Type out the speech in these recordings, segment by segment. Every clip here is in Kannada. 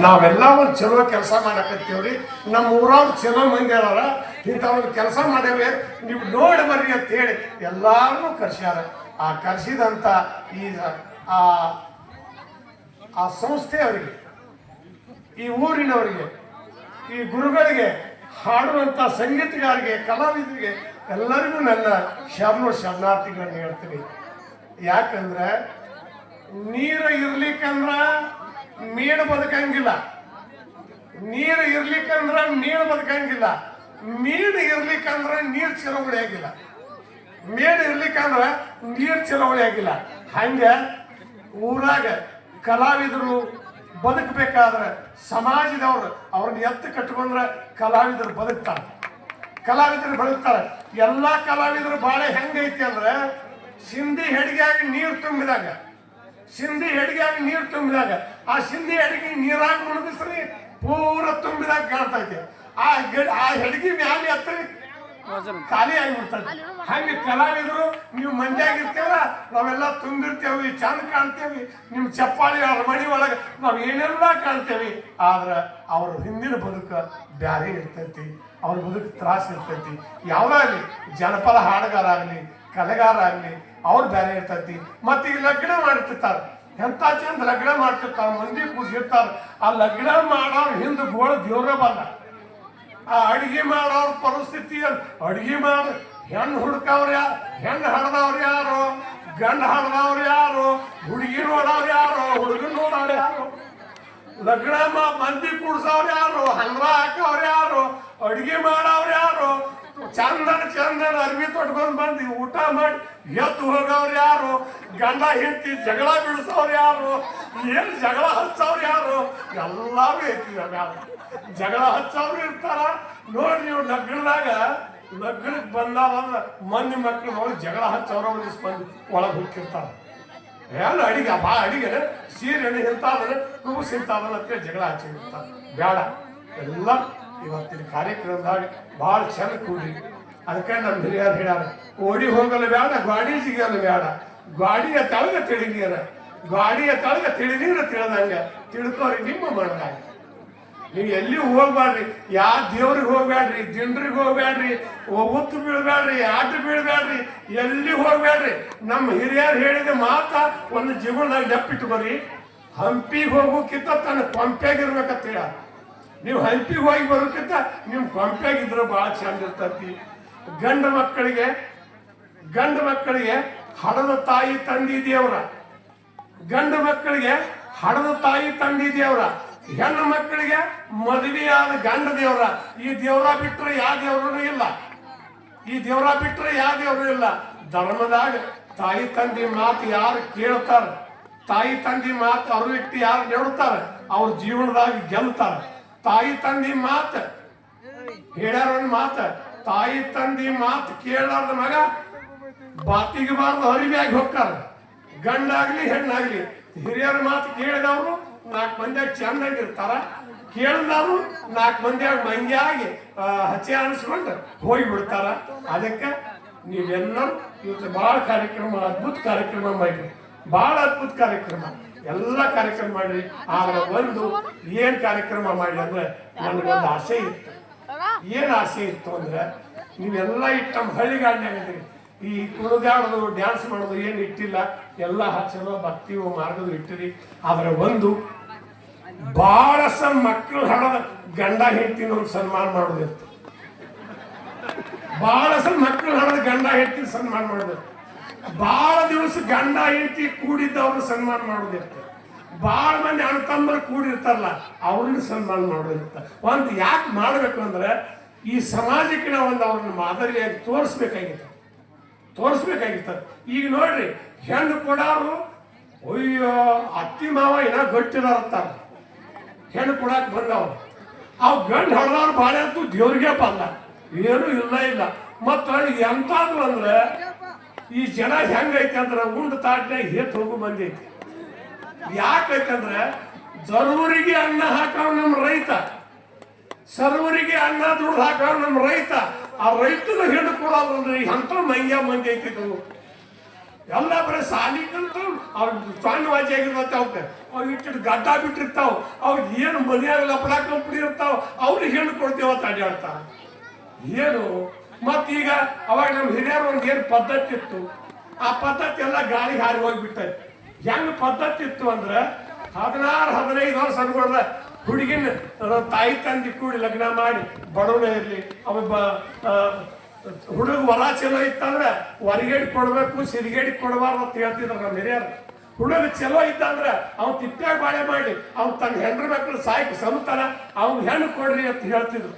ನಾವೆಲ್ಲ ಒಂದು ಚಲೋ ಕೆಲಸ ಮಾಡಕತ್ತೀವ್ರಿ. ನಮ್ಮ ಊರವ್ರು ಚಲೋ ಮಂದಿ ಅದಾರ, ಇಂಥ ಒಂದು ಕೆಲಸ ಮಾಡೇವೆ, ನೀವು ನೋಡಿ ಬರ್ರಿ ಅಂತ ಹೇಳಿ ಎಲ್ಲಾರನ್ನೂ ಕರ್ಸ್ಯಾರ. ಆ ಕರ್ಸಿದಂಥ ಈ ಆ ಸಂಸ್ಥೆಯವರಿಗೆ, ಈ ಊರಿನವರಿಗೆ, ಈ ಗುರುಗಳಿಗೆ, ಹಾಡುವಂಥ ಸಂಗೀತಗಾರಿಗೆ, ಕಲಾವಿದರಿಗೆ ಎಲ್ಲರಿಗೂ ನನ್ನ ಶರಣಾರ್ಥಿಗಳನ್ನು ಹೇಳ್ತೀನಿ. ಯಾಕಂದ್ರೆ ನೀರು ಇರ್ಲಿಕ್ಕಂದ್ರ ಮೀನು ಬದುಕಂಗಿಲ್ಲ, ನೀರು ಇರ್ಲಿಕ್ಕಂದ್ರ ಮೀನು ಬದುಕಂಗಿಲ್ಲ, ಮೀನು ಇರ್ಲಿಕ್ಕಂದ್ರ ನೀರು ಚಲವಳಿ ಆಗಿಲ್ಲ, ಮೀನು ಇರ್ಲಿಕ್ಕಂದ್ರ ನೀರು ಚಲವಳಿ ಆಗಿಲ್ಲ. ಹಂಗೆ ಊರಾಗ ಕಲಾವಿದರು ಬದುಕಬೇಕಾದ್ರೆ ಸಮಾಜದವ್ರು ಅವ್ರನ್ನ ಎತ್ತು ಕಟ್ಕೊಂಡ್ರೆ ಕಲಾವಿದರು ಬದುಕ್ತಾರೆ, ಕಲಾವಿದರು ಬದುಕ್ತಾರೆ. ಎಲ್ಲ ಕಲಾವಿದರು ಬಾಳೆ ಹೆಂಗೈತಿ ಅಂದ್ರೆ ಸಿಂಧಿ ಹೆಡಿಗೆಯಾಗಿ ನೀರು ತುಂಬಿದಾಗ, ಸಿಂಧಿ ಹೆಡಿಗೆಯಾಗಿ ನೀರು ತುಂಬಿದಾಗ ಆ ಸಿಂಧಿ ಹೆಡಿಗೆ ನೀರಾಗಿ ಮುಳುಗಿಸ್ರಿ ಪೂರ ತುಂಬಿದಾಗ ಕಾಣ್ತೈತಿ. ಆ ಹೆಡಿಗೆ ಮ್ಯಾಲೆ ಹತ್ರಿ ಖಾಲಿ ಆಗಿಬಿಡ್ತದೆ. ಹಂಗೆ ಕಲಾವಿದರು ನೀವು ಮಂದಿಯಾಗಿರ್ತೇವ, ನಾವೆಲ್ಲ ತುಂಬಿರ್ತೇವಿ, ಚಂದ ಕಾಣ್ತೇವಿ, ನಿಮ್ಮ ಚಪ್ಪಾಳಿ ಅರಮಣಿ ಒಳಗೆ ನಾವು ಏನೆಲ್ಲ ಕಾಣ್ತೇವಿ. ಆದ್ರೆ ಅವ್ರ ಹಿಂದಿನ ಬದುಕ ಬ್ಯಾರೆ ಇರ್ತೈತಿ, ಅವ್ರ ಬದುಕು ತ್ರಾಸ ಇರ್ತೈತಿ. ಯಾವ್ದಾಗ್ಲಿ ಜನಪದ ಹಾಡುಗಾರ ಆಗಲಿ, ಕಲೆಗಾರ ಆಗಲಿ, ಅವ್ರು ಬೇರೆ ಇರ್ತೈತಿ. ಮತ್ತೆ ಈ ಲಗ್ನ ಮಾಡಿರ್ತಿರ್ತಾರೆ, ಎಂತ ಚಂದ ಲಗ್ನ ಮಾಡ್ತಿರ್ತಾರ, ಮಂದಿ ಕೂಡಿರ್ತಾರ. ಆ ಲಗ್ನ ಮಾಡೋರು ಹಿಂದೆ ಗೋಳ ದೇವ್ರ ಬಂದ. ಆ ಅಡಿಗೆ ಮಾಡೋರ ಪರಿಸ್ಥಿತಿ, ಅಡಿಗೆ ಮಾಡಿ ಹೆಣ್ಣು ಹುಡ್ಕವ್ರು ಯಾರು, ಹೆಣ್ಣು ಹಡ್ದವ್ರು ಯಾರು, ಗಂಡ ಹಡ್ದವ್ರು ಯಾರು, ಹುಡುಗಿ ನೋಡವ್ರು ಯಾರು, ಹುಡುಗನ್ ನೋಡವ್ರು ಯಾರು, ಲಗ್ನ ಮಂದಿ ಕೂಡ್ಸವ್ರು ಯಾರು, ಹಂದ್ರ ಹಾಕವ್ರು ಯಾರು, ಅಡಿಗೆ ಮಾಡವ್ರು ಯಾರು, ಚಂದನ ಅರ್ವಿ ತೊಟ್ಕೊಂಡ್ ಬಂದು ಊಟ ಮಾಡಿ ಎದ್ದು ಹೋಗವ್ರು ಯಾರು, ಗಂಡ ಹೆಂಡತಿ ಜಗಳ ಬಿಡಿಸೋರು ಯಾರು, ಏನ್ ಜಗಳ ಹಚ್ಚವ್ರು ಯಾರು, ಎಲ್ಲಾರು ಐತಿ. ಜಗಳ ಹಚ್ಚವ್ರು ಇರ್ತಾರ ನೋಡ್ರಿ. ನೀವು ಲಗ್ನದಾಗ ಲಗ್ನಕ್ಕೆ ಬಂದಾರ ಮಂದಿ ಮಕ್ಳು ನೋಡಿ ಜಗಳ ಹಚ್ಚವ್ರ ಬಂದು ಒಳಗೆ ಹೋಗ್ತಿರ್ತಾರ. ಎಲ್ಲ ಅಡಿಗೆ ಅಡಿಗೆ ಸೀರೆ ಇಂತಾದ್ರೆ ಕೂಸು ಇಂತಾದಲ್ಲ ಅಂತೇಳಿ ಜಗಳ ಹಚ್ಚಿರ್ತಾರ. ಬೇಡ, ಎಲ್ಲ ಇವತ್ತಿನ ಕಾರ್ಯಕ್ರಮದಾಗ ಭಾಳ ಚೆಂದ ಕೂಡಿ. ಅದಕ್ಕೆ ನಮ್ಮ ಹಿರಿಯರು ಹೇಳ್ಯಾರ, ಓಡಿ ಹೋಗಲು ಬೇಡ, ಗಾಡಿ ಸಿಗಲು ಬೇಡ, ಗಾಡಿಯ ತಳಗ ತಿಳಿ ನೀರ, ಗಾಡಿಯ ತಳಗ ತಿಳಿ ನೀರು ತಿಳಿದಂಗ ತಿಳ್ಕೋರಿ ನಿಮ್ಮ ಮನದಾಗ. ನೀವು ಎಲ್ಲಿ ಹೋಗ್ಬೇಡ್ರಿ, ಯಾವ ದೇವ್ರಿಗೆ ಹೋಗ್ಬೇಡ್ರಿ, ದಿಂಡ್ರಿಗೆ ಹೋಗ್ಬೇಡ್ರಿ, ಒತ್ತು ಬೀಳ್ಬೇಡ್ರಿ, ಆಟ ಬೀಳ್ಬೇಡ್ರಿ, ಎಲ್ಲಿ ಹೋಗ್ಬೇಡ್ರಿ. ನಮ್ಮ ಹಿರಿಯರು ಹೇಳಿದ ಮಾತ ಒಂದು ಜೀವನದಾಗ ನೆಪ್ಪಿಟ್ಕೊರಿ. ಹಂಪಿಗೆ ಹೋಗೋಕ್ಕಿಂತ ತನ್ನ ಕೊಂಪ್ಯಾಗಿರ್ಬೇಕಂತ ಹೇಳ. ನೀವು ಹಂಪಿಗೆ ಹೋಗಿ ಬರೋಕ್ಕಿಂತ ನಿಮ್ಮ ಕೊಂಪ್ಯಾಗಿದ್ರೆ ಭಾಳ ಚಂದ ಇರ್ತೈತಿ. ಗಂಡು ಮಕ್ಕಳಿಗೆ ಹಡದ ತಾಯಿ ತಂದಿ ದೇವ್ರ, ಗಂಡು ಮಕ್ಕಳಿಗೆ ಹಡದ ತಾಯಿ ತಂದಿ ದೇವ್ರ, ಹೆಣ್ಣು ಮಕ್ಕಳಿಗೆ ಮದುವೆಯಾದ ಗಂಡ ದೇವ್ರ. ಈ ದೇವ್ರ ಬಿಟ್ಟರೆ ಯಾವ ದೇವ್ರೂ ಇಲ್ಲ, ಈ ದೇವ್ರ ಬಿಟ್ಟರೆ ಯಾವ ದೇವ್ರು ಇಲ್ಲ. ಧರ್ಮದಾಗ ತಾಯಿ ತಂದಿ ಮಾತು ಯಾರು ಕೇಳ್ತಾರ, ತಾಯಿ ತಂದಿ ಮಾತು ಅವ್ರ ವ್ಯಕ್ತಿ ಯಾರು ನೆಡ್ತಾರ, ಅವ್ರ ಜೀವನದಾಗ ಗೆಲ್ತಾರ. ತಾಯಿ ತಂದಿ ಮಾತು ಹೇಳ್ಯಾರ, ಒಂದು ಮಾತು, ತಾಯಿ ತಂದಿ ಮಾತು ಕೇಳಾರ್ದ ಮಗ ಬಾತಿಗೆ ಬಾರ್ದು ಹರಿವಿಯಾಗಿ ಹೋಗ್ತಾರ. ಗಂಡಾಗ್ಲಿ ಹೆಣ್ಣಾಗ್ಲಿ ಹಿರಿಯರ ಮಾತು ಕೇಳಿದವರು 4 ಮಂದಿಯಾಗ ಚಂದಾಗಿರ್ತಾರ, ಕೇಳಿದವರು 4 ಮಂದಿಯಾಗ ಮಂಗ್ಯಾಗಿ ಹಚ್ಚಿ ಅನಿಸ್ಕೊಂಡು ಹೋಗಿ ಬಿಡ್ತಾರ. ಅದಕ್ಕೆ ನೀವೆಲ್ಲರೂ ಇವತ್ತು ಭಾಳ ಕಾರ್ಯಕ್ರಮ, ಅದ್ಭುತ ಕಾರ್ಯಕ್ರಮ ಮಾಡಿರಿ, ಭಾಳ ಅದ್ಭುತ ಕಾರ್ಯಕ್ರಮ, ಎಲ್ಲ ಕಾರ್ಯಕ್ರಮ ಮಾಡಿರಿ. ಆದ್ರೆ ಒಂದು ಏನ್ ಕಾರ್ಯಕ್ರಮ ಮಾಡಿ ಅಂದ್ರೆ ನನಗೊಂದು ಆಸೆ ಇತ್ತು. ಏನ್ ಆಸೆ ಇತ್ತು ಅಂದ್ರೆ ನೀವೆಲ್ಲ ಇಟ್ಟು ನಮ್ಮ ಹಳ್ಳಿಗಾಡಿನಾಗಿದ್ರಿ, ಈ ಕುಣಿದಾಡೋದು ಡ್ಯಾನ್ಸ್ ಮಾಡೋದು ಏನು ಇಟ್ಟಿಲ್ಲ, ಎಲ್ಲ ಚಲೋ ಭಕ್ತಿಯು ಮಾರ್ಗದು ಇಟ್ಟಿರಿ. ಆದ್ರೆ ಒಂದು ಭಾಳ ಮಕ್ಕಳು ಹಡದ ಗಂಡ ಹೆಂಡತಿನ ಒಂದು ಸನ್ಮಾನ ಮಾಡೋದಿತ್ತು. ಭಾಳ ಮಕ್ಕಳು ಹಡದ ಗಂಡ ಹೆಂಡತಿನ ಸನ್ಮಾನ ಮಾಡೋದಿತ್ತು. ಭಾಳ ದಿವಸ ಗಂಡ ಹೆಂಡತಿ ಕೂಡಿದ್ದವ್ರನ್ನ ಸನ್ಮಾನ ಮಾಡೋದಿತ್ತು. ಭಾಳ ಮಂದಿ ಅಣ್ಣ ತಮ್ಮರು ಕೂಡಿರ್ತಾರಲ್ಲ ಅವ್ರನ್ನ ಸನ್ಮಾನ ಮಾಡೋದಿತ್ತ. ಒಂದು ಯಾಕೆ ಮಾಡಬೇಕು ಅಂದ್ರೆ ಈ ಸಮಾಜಕ್ಕೆ ನಾವು ಒಂದು ಅವ್ರನ್ನ ಮಾದರಿಯಾಗಿ ತೋರಿಸ್ಬೇಕಾಗಿತ್ತು. ಈಗ ನೋಡ್ರಿ, ಹೆಣ್ಣು ಕೊಡೋರು ಅಯ್ಯೋ ಅತ್ತಿ ಮಾವ ಏನೋ ಗಟ್ಟಿದಾರಂತಾರ, ಹೆಣ್ಣು ಕೊಡಾಕ್ ಬಂದವ್ರು. ಅವ್ ಗಂಡು ಹೊಡೆದವ್ರು ಭಾಳ ಅಂತೂ ದೇವ್ರಿಗೆ ಬಂದ, ಏನೂ ಇಲ್ಲ. ಮತ್ತು ಎಂತಾದ್ರು ಅಂದ್ರೆ ಈ ಜನ ಹೆಂಗೈತೆ ಅಂದ್ರೆ ಉಂಡು ತಾಟ್ನಾಗ ಹೇತ್ ಹೋಗು ಮಂದಿ ಐತಿ. ಯಾಕೈತಂದ್ರೆ ಸರ್ವರಿಗೆ ಅನ್ನ ಹಾಕವ್ ನಮ್ಮ ರೈತ, ಸರ್ವರಿಗೆ ಅನ್ನ ದುಡ್ಡು ಹಾಕವ್ ನಮ್ಮ ರೈತ. ಆ ರೈತನ ಹೆಣ್ಣು ಕೊಡೋದ್ರಿ ಅಂತ ಮಂಗ್ಯ ಮಂದಿ ಐತಿದ್ರು. ಎಲ್ಲ ಬರೀ ಸಾಲಿ ಕಲ್ತು ಅವ್ರಿಗೆ ಸಣ್ಣ ವಾಜಿ ಆಗಿರ್ತೈತೆ ಅವಕ್ಕೆ ಅವ್ ಇಟ್ಟು ಗಡ್ಡ ಬಿಟ್ಟಿರ್ತಾವ ಅವ್ರಿಗೆ ಏನು ಮನೆಯಾಗ ಲಪಡ ಕಂಪ್ನಿ ಇರ್ತಾವ ಅವ್ರಿಗೆ ಹೆಣ್ಣು ಕೊಡ್ತೇವ ಅಂತ ಅಡ್ಡಾಡ್ತಾರ. ಏನು ಮತ್ತೀಗ ಅವಾಗ ನಮ್ಮ ಹಿರಿಯರು ಒಂದು ಏನು ಪದ್ಧತಿ ಇತ್ತು, ಆ ಪದ್ಧತಿ ಎಲ್ಲ ಗಾಳಿಗೆ ಹಾರಿ ಹೋಗಿಬಿಟ್ಟೈತಿ. ಹೆಂಗ್ ಪದ್ಧತಿ ಇತ್ತು ಅಂದ್ರೆ 16-15 ವರ್ಷ ಅನ್ಕೊಳ್ದ ಹುಡುಗಿನ ತಾಯಿ ತಂದಿ ಕೂಡಿ ಲಗ್ನ ಮಾಡಿ ಬಡವನೇ ಇರ್ಲಿ ಹುಡುಗ ಹೊಲ ಚಲೋ ಇತ್ತಂದ್ರೆ ಹೊರಗೇಡಿ ಕೊಡ್ಬೇಕು, ಸಿರಿಗೇಡಿ ಕೊಡಬಾರ್ದು ಅಂತ ಹೇಳ್ತಿದ್ರು ನಮ್ಮ ಹಿರಿಯರು. ಹುಡುಗ ಚಲೋ ಇದ್ದಂದ್ರೆ ಅವ್ನು ತಿಪ್ಪಾಗ ಬಾಳೆ ಮಾಡಿ ಅವ್ನು ತನ್ನ ಹೆಂಡ್ರ ಮಕ್ಕಳು ಸಾಯ್ಕು ಸಂತಾನ ಅವ್ನು ಹೆಣ್ಣು ಕೊಡ್ರಿ ಅಂತ ಹೇಳ್ತಿದ್ರು,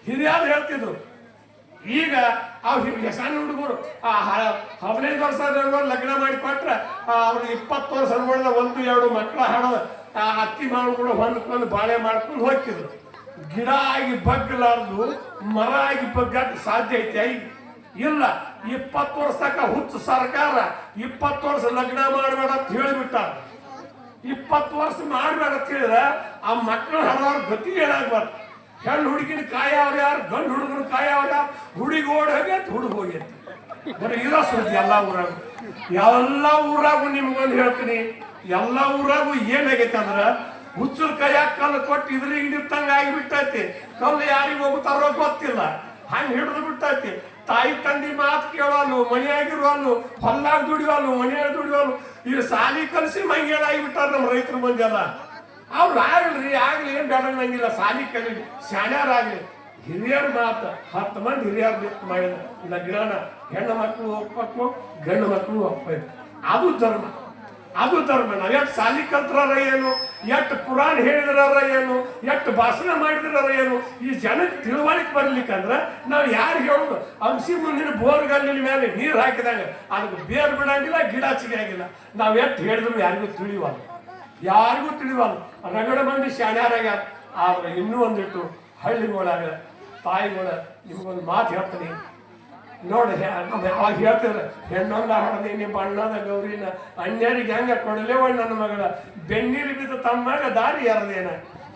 ಹಿರಿಯರು ಹೇಳ್ತಿದ್ರು. ಈಗ ಅವ್ರು ಸಣ್ಣ ಹುಡುಗರು 15 ವರ್ಷ ಲಗ್ನ ಮಾಡಿ ಕೊಟ್ರೆ ಅವ್ರಿಗೆ 20 ವರ್ಷ ಅನ್ಕೊಂಡ 1-2 ಮಕ್ಕಳ ಹಾಡೋದು ಅತ್ತಿ ಮಾಡ್ಕೊಂಡು ಹೊಂದ್ಕೊಂಡು ಬಾಳೆ ಮಾಡ್ಕೊಂಡು ಹೋಗ್ತಿದ್ರು. ಗಿಡ ಆಗಿ ಬಗ್ಗಲಾರ್ದು ಮರ ಆಗಿ ಬಗ್ಗಕ್ಕೆ ಸಾಧ್ಯ ಐತೆ ಇಲ್ಲ. 20 ವರ್ಷ ತನಕ ಹುಚ್ಚು ಸರ್ಕಾರ 20 ವರ್ಷ ಲಗ್ನ ಮಾಡಬೇಡ ಅಂತ ಹೇಳಿಬಿಟ್ಟ. 20 ವರ್ಷ ಮಾಡಬೇಡ ಅಂತ ಹೇಳಿದ್ರೆ ಆ ಮಕ್ಕಳು ಹಡದವ್ರ ಗತಿ ಏನಾಗ್ಬಾರ್ದು. ಹೆಣ್ಣು ಹುಡುಗಿನ ಕಾಯ ಅವ್ರು ಯಾರು, ಗಂಡು ಹುಡುಗನ ಕಾಯ ಅವ್ರು ಯಾರು, ಹುಡುಗಿ ಓಡಿ ಹೋಗೈತಿ ಹುಡುಗ ಹೋಗೈತಿ. ಬರೀ ಇರೋ ಸುದ್ದಿ ಎಲ್ಲ ಊರಾಗು ನಿಮ್ಗೊಂದು ಹೇಳ್ತೀನಿ, ಎಲ್ಲ ಊರಾಗು ಏನಾಗೈತೆ ಅಂದ್ರೆ ಹುಚ್ಚರ ಕೈಯಾಗ ಕಲ್ಲು ಕೊಟ್ಟು ಇದ್ರಿಗೆ ನಿಂತಂಗ ಆಗಿಬಿಟ್ಟೈತಿ. ಕಲ್ಲು ಯಾರಿಗೆ ಹೋಗ್ತಾರೋ ಗೊತ್ತಿಲ್ಲ, ಹಂಗೆ ಹಿಡಿದು ಬಿಟ್ಟೈತಿ. ತಾಯಿ ತಂದಿ ಮಾತು ಕೇಳೋನು, ಮನೆಯಾಗಿರುವನು, ಹೊಲ್ಲಾಗ ದುಡಿಯೋನು, ಮನೆಯಾಗ ದುಡಿಯೋನು. ಈಗ ಸಾಲಿ ಕಲಿಸಿ ಮಂಗೇಳಾಗಿಬಿಟ್ಟಾರ ನಮ್ಮ ರೈತರ ಮಂದಿ ಎಲ್ಲ. ಅವ್ರು ಆಗ್ಲಿ ಏನ್ ಬೇಡ ನಂಗಿಲ್ಲ, ಸಾಲಿ ಕಲೀಲಿ, ಶಾಣ್ಯಾರಾಗ್ಲಿ. ಹಿರಿಯರ ಮಾತು 10 ಮಂದಿ ಹಿರಿಯರು ಮಾಡಿದ ಲಗ್ನ ಹೆಣ್ಣು ಮಕ್ಕಳು ಒಪ್ಪಬೇಕು, ಗಂಡು ಮಕ್ಕಳು ಒಪ್ಪಬೇಕು. ಅದು ಧರ್ಮ, ಅದು ಧರ್ಮ. ನಾವ್ ಎಷ್ಟು ಸಾಲಿ ಕಲ್ತಾರ ಏನು, ಎಷ್ಟು ಪುರಾಣ ಹೇಳಿದ್ರಾರ ಏನು, ಎಷ್ಟು ಭಾಷಣ ಮಾಡಿದ್ರಾರ ಏನು, ಈ ಜನಕ್ಕೆ ತಿಳುವಳಿಕೆ ಬರ್ಲಿಕ್ಕಂದ್ರೆ ನಾವು ಯಾರು ಹೇಳುದು? ಅಗಸಿ ಮುಂದಿನ ಬೋರ್ಗಲ್ಲಿನ ಮೇಲೆ ನೀರು ಹಾಕಿದಾಗ ಅದಕ್ಕೆ ಬೇರು ಬಿಡಂಗಿಲ್ಲ, ಗಿಡ ಚಿಗಿಯಾಗಿಲ್ಲ. ನಾವ್ ಎಷ್ಟು ಹೇಳಿದ್ರು ಯಾರಿಗೂ ತಿಳಿವಲ್ಲ. ರಗಡ ಮಂದಿ ಶಾಣ್ಯಾರಾಗ್ಯಾರ. ಆದ್ರೆ ಇನ್ನೂ ಒಂದಿಟ್ಟು ಹಳ್ಳಿಗಳಾಗ ತಾಯಿಗಳ ನಿಮ್ಗೊಂದು ಮಾತು ಹೇಳ್ತೀನಿ ನೋಡಿ. ಅವಾಗ ಹೇಳ್ತಿದ್ರೆ ಹೆಣ್ಣೊಂದ ಹೊಡೆದೀನಿ ಬಣ್ಣದ ಗೌರಿನ ಅನ್ಯರಿಗೆ ಹೆಂಗ ಕೊಡಲೇವ ನನ್ನ ಮಗಳ ಬೆನ್ನೀರು ಬಿದ್ದು ತಮ್ಮಾಗ ದಾರಿ ಎರದೇನ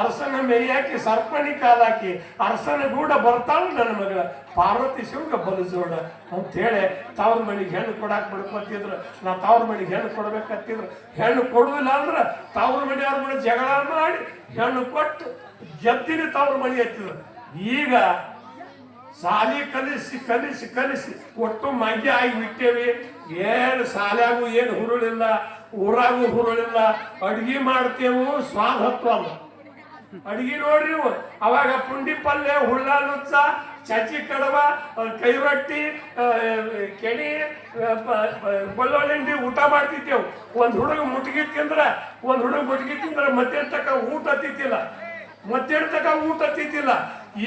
ಅರಸನ ಮೇಯಾಕಿ ಸರ್ಪಣಿ ಕಾಲಾಕಿ ಅರಸನ ಗೂಡ ಬರ್ತಾಳ ನನ್ನ ಮಗಳ ಪಾರ್ವತಿ ಶಿವಗ ಬಲಸೋಡ ಅಂತೇಳಿ ತವ್ರ ಮನೆಗೆ ಹೆಣ್ಣು ಕೊಡಾಕ್ ಬಿಡ್ಕೊತಿದ್ರು. ನಾ ತವ್ರ ಮನೆಗೆ ಹೆಣ್ಣು ಕೊಡ್ಬೇಕಂತಿದ್ರು. ಹೆಣ್ಣು ಕೊಡುದಿಲ್ಲ ಅಂದ್ರೆ ತವ್ರ ಮನೆಯವ್ರ ಮನೆ ಜಗಳ ಮಾಡಿ ಹೆಣ್ಣು ಕೊಟ್ಟು ಗೆದ್ದಿನ ತವ್ರ ಮನೆ ಎತ್ತಿದ್ರು. ಈಗ ಸಾಲಿ ಕಲಿಸಿ ಒಟ್ಟು ಮಂಗೆ ಆಗಿ ಬಿಟ್ಟೇವಿ. ಏನು ಸಾಲ್ಯಾಗೂ ಏನು ಹುರುಳಿಲ್ಲ, ಊರಾಗೂ ಹುರುಳಿಲ್ಲ. ಅಡ್ಗಿ ಮಾಡ್ತೇವು, ಸ್ವಾದ ಹತ್ತಲ್ಲ. ಅಡ್ಗಿ ನೋಡ್ರಿ ನೀವು, ಅವಾಗ ಪುಂಡಿ ಪಲ್ಯ, ಹುಳ್ಳ ನುಚ್ಚ, ಚಚ್ಚಿ ಕಡವ, ಕೈ ರೊಟ್ಟಿ, ಕೆಣಿ, ಬೆಳ್ಳುಳ್ಳಿ ಊಟ ಮಾಡ್ತಿದ್ದೇವು. ಒಂದ್ ಹುಡುಗ ಮುಟ್ಗಿ ತಿಂದ್ರೆ ಮಧ್ಯಾಹ್ನ ತಕ ಊಟ ತಿತ್ತಿಲ್ಲ.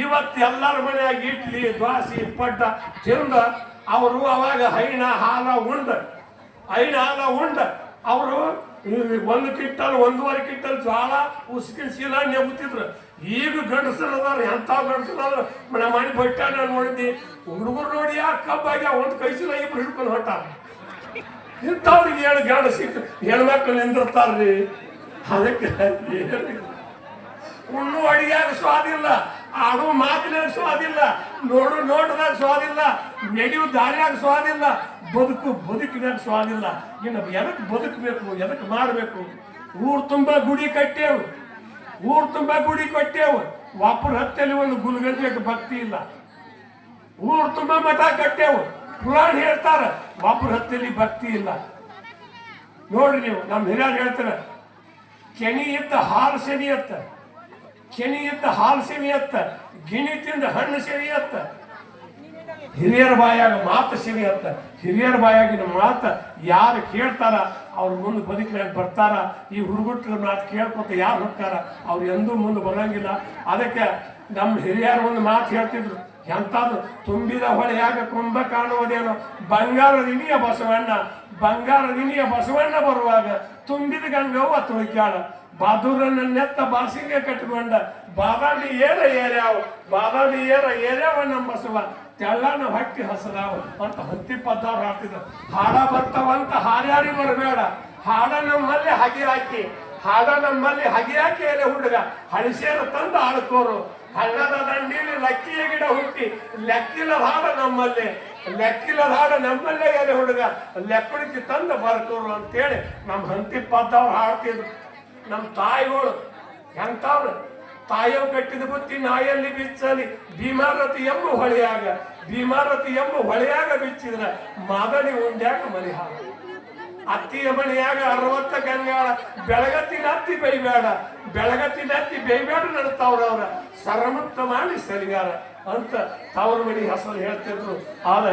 ಇವತ್ತು ಎಲ್ಲರ ಮನೆಯಾಗ ಇಡ್ಲಿ, ದ್ವಾಸಿ, ಪಡ್ಡ ತಿಂದ ಅವರು ಅವಾಗ ಹೈನ ಹಾಲ ಉಂಡ ಅವರು 1 ಕ್ವಿಂಟಲ್ 1.5 ಕ್ವಿಂಟಲ್ ಜೋಳ ಉಸ್ಕಿನ ಚೀಲ ನೆಗುತ್ತಿದ್ರು. ಈಗ ಗಂಡಸರದಾರ, ಎಂಥ ಗಂಡಸರ ನಮ್ಮ ಮನೆ ಬಟ್ಟ ನಾನು ನೋಡಿದ್ವಿ. ಹುಡುಗರು ನೋಡಿ ಆ ಕಬ್ಬಾಗಿ ಒಂದು ಕೈ ಚೀಲ ಇಬ್ರು ಹಿಡ್ಕೊಂಡು ಹೊಟ್ಟಾರ. ಇಂಥವ್ರಿಗೆ ಏನು ಗಂಡ ಸಿಕ್ತು ಹೆಣ್ಮಕ್ಳು ನಿಂದಿರ್ತಾರ್ರಿ. ಅದಕ್ಕೆ ಉಣ್ಣು ಅಡಿಗೆಯಾಗ ಸ್ವಾದಿಲ್ಲ, ಆಡೋ ಮಾತಿನಾಗ ಸ್ವಾದಿಲ್ಲ, ನೋಟದಾಗ ಸ್ವಾದಿಲ್ಲ, ನಡೆಯುವ ದಾರಿಯಾಗ ಸ್ವಾದಿಲ್ಲ, ಬದುಕಿನಾಗ ಸ್ವಾದಿಲ್ಲ. ಇನ್ನು ಎದಕ್ಕೆ ಬದುಕಬೇಕು, ಎದಕ್ಕೆ ಮಾಡಬೇಕು? ಊರು ತುಂಬ ಗುಡಿ ಕಟ್ಟೇವು. ವಾಪರ್ ಹತ್ತಲ್ಲಿ ಒಂದು ಗುಲ್ಗಂಜಕ್ಕೆ ಭಕ್ತಿ ಇಲ್ಲ. ಊರು ತುಂಬ ಮಠ ಕಟ್ಟೇವು, ಪುರಾಣ ಹೇಳ್ತಾರ, ವಾಪರ್ ಹತ್ತಲ್ಲಿ ಭಕ್ತಿ ಇಲ್ಲ. ನೋಡ್ರಿ ನೀವು, ನಮ್ಮ ಹಿರಿಯರು ಹೇಳ್ತಾರೆ, ಕೆಣಿ ಇದ್ದ ಹಾಲು ಸೆಣಿಯತ್ತ, ಗಿಣಿ ತಿಂದ ಹಣ್ಣು ಸೆಣಿಯತ್ತ. ಹಿರಿಯರ ಬಾಯಾಗ ಮಾತು ಸೆಣಿಯತ್ತ. ಹಿರಿಯರ ಬಾಯಾಗಿನ ಮಾತು ಯಾರು ಕೇಳ್ತಾರ ಅವ್ರ ಮುಂದೆ ಬದುಕಿನಾಗ ಬರ್ತಾರ. ಈ ಹುಡುಗಟ್ರ ಮಾತು ಕೇಳ್ಕೊತ ಯಾರು ಹೋಗ್ತಾರ ಅವ್ರು ಎಂದೂ ಮುಂದೆ ಬರಂಗಿಲ್ಲ. ಅದಕ್ಕೆ ನಮ್ಮ ಹಿರಿಯರು ಒಂದು ಮಾತು ಹೇಳ್ತಿದ್ರು, ಎಂಥದ್ದು ತುಂಬಿದ ಹೊಳೆಯಾಗ ಕುಂಭ ಕಾಣುವುದೇನೋ ಬಂಗಾರದ ಇನಿಯ ಬಸವಣ್ಣ ಬರುವಾಗ ತುಂಬಿದ ಗಂಗವ್ವ ತುಳಿಕ್ಯಾಳ. ಬಹದ್ದೂರನ್ನ ನೆತ್ತ ಬಾಸಿಗೆ ಕಟ್ಟಿಕೊಂಡ ಬಾದಾಮಿ ಏರ್ಯಾವ ನಮ್ಮ ಬಸವ ತೆಳ್ಳನ ಹಟ್ಟಿ ಹಸರಾವ ಅಂತ ಹತ್ತಿ ಪದ್ದವ್ರು ಹಾಡ್ತಿದ್ರು. ಹಾಡ ಬರ್ತಾವಂತ ಹಾರ್ಯಾರಿ ಬರಬೇಡ, ಹಾಡ ನಮ್ಮಲ್ಲಿ ಹಗಿ ಹಾಕಿ ಎಲೆ ಹುಡುಗ ಹಳಿಸೇರು ತಂದು ಆಡ್ಕೋರು. ಹಳ್ಳದ ದಂಡೀಲಿ ಲಕ್ಕಿಯ ಗಿಡ ಹುಟ್ಟಿ ಲೆಕ್ಕಿಲ್ಲ ಹಾಡ ನಮ್ಮಲ್ಲಿ ಲೆಕ್ಕಿಲ್ಲದ ಹಾಡು ನಮ್ಮಲ್ಲೇ ಎಲೆ ಹುಡುಗ ಲೆಕ್ಕಡಿಕೆ ತಂದ ಬರ್ಕೋರು ಅಂತೇಳಿ ನಮ್ಮ ಹಂತಿಪ್ಪದ್ದವ್ರು ಹಾಡ್ತಿದ್ರು. ನಮ್ಮ ತಾಯಿಗಳು ಎಂತವ್ರು ತಾಯವ್ ಕಟ್ಟಿದ ಬುತ್ತಿ ನಾಯಲ್ಲಿ ಬಿಚ್ಚಲಿ ಭೀಮಾರತಿ ಎಂಬ ಹೊಳೆಯಾಗ ಬಿಚ್ಚಿದ್ರ ಮಾದನಿ ಉಂಡ್ಯಾಗ ಮನಿ ಹಾಳು. ಅತ್ತಿಯ ಮನೆಯಾಗ 60 ಗಂಗಾಳ ಬೆಳಗತ್ತಿನ ಅತ್ತಿ ಬೈಬೇಡ ನಡ್ತಾವ್ರವ್ರ ಸರಮುಕ್ತ ಮಾಡಿ ಸರಿಗಾರ ಅಂತ ತವ್ರ ಮನಿ ಹೆಸರು ಹೇಳ್ತಿದ್ರು. ಆದ